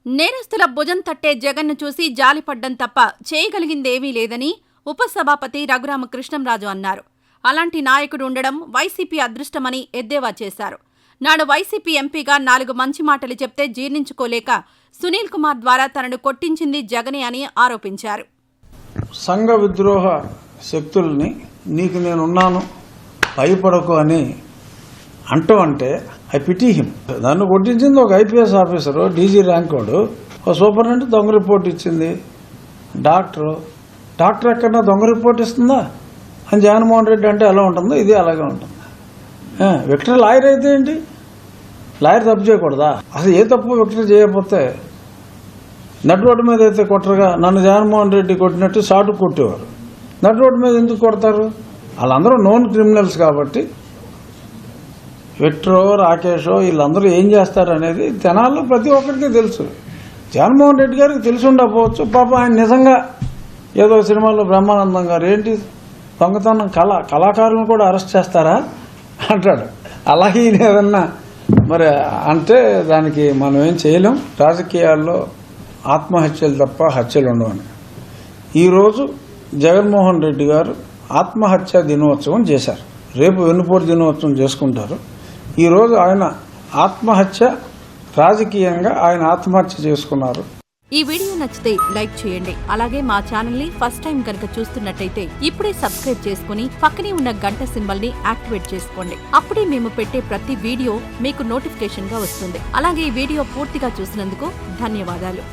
నేరస్తుల భుజం తట్టే జగన్ను చూసి జాలిపడ్డం తప్ప చేయగలిగిందేమీ లేదని ఉపసభాపతి రఘురామకృష్ణంరాజు అన్నారు. అలాంటి నాయకుడు ఉండడం వైసీపీ అదృష్టమని ఎద్దేవా చేశారు. నాడు వైసీపీ ఎంపీగా 4 మంచి మాటలు చెప్తే జీర్ణించుకోలేక సునీల్ కుమార్ ద్వారా తనను కొట్టించింది జగనే అని ఆరోపించారు. సంఘ విద్రోహ శక్తుల్ని నీకు నేనున్నాను భయపడకు అని అంటే ఐ పిటీ హిమ్. నన్ను కొట్టించింది ఒక ఐపీఎస్ ఆఫీసరు, డీజీ ర్యాంక్ వాడు. ఒక సూపరింటెండెంట్ దొంగ రిపోర్ట్ ఇచ్చింది. డాక్టర్ ఎక్కడన్నా దొంగ రిపోర్ట్ ఇస్తుందా అని జగన్మోహన్ రెడ్డి అంటే ఎలా ఉంటుందో ఇది అలాగే ఉంటుంది. విక్టర్ లాయర్ అయితే ఏంటి? లాయర్ తప్పు చేయకూడదా? అసలు ఏ తప్పు విక్టర్ చేయకపోతే నట్ రోడ్డు మీద అయితే కొట్టరుగా. నన్ను జగన్మోహన్ రెడ్డి కొట్టినట్టు షాటు కొట్టేవారు. నట్ రోడ్డు మీద ఎందుకు కొడతారు? వాళ్ళందరూ నోన్ క్రిమినల్స్ కాబట్టి విక్టరో రాకేషో వీళ్ళందరూ ఏం చేస్తారు అనేది జనాల్లో ప్రతి ఒక్కరికి తెలుసు. జగన్మోహన్ రెడ్డి గారికి తెలిసి ఉండకపోవచ్చు. పాపం ఆయన నిజంగా ఏదో సినిమాలో బ్రహ్మానందం గారు ఏంటి దొంగతనం కళాకారులను కూడా అరెస్ట్ చేస్తారా అంటాడు. అలాగే ఏదన్నా మరి అంటే దానికి మనం ఏం చేయలేం. రాజకీయాల్లో ఆత్మహత్యలు తప్ప హత్యలు ఉండవని ఈరోజు జగన్మోహన్ రెడ్డి గారు ఆత్మహత్య దినోత్సవం చేశారు. రేపు వెన్నుపోటు దినోత్సవం చేసుకుంటారు. ఈరోజు ఆయన ఆత్మహత్య రాజకీయంగా ఆయన ఆత్మహత్య చేసుకున్నారు. ఈ వీడియో నచ్చితే లైక్ చేయండి. అలాగే మా ఛానల్ ని ఫస్ట్ టైం కనుక చూస్తున్నట్టయితే ఇప్పుడే సబ్స్క్రైబ్ చేసుకుని పక్కనే ఉన్న గంట సింబల్ ని యాక్టివేట్ చేసుకోండి. అప్పుడే మేము పెట్టే ప్రతి వీడియో మీకు నోటిఫికేషన్ గా వస్తుంది. అలాగే ఈ వీడియో పూర్తిగా చూసినందుకు ధన్యవాదాలు.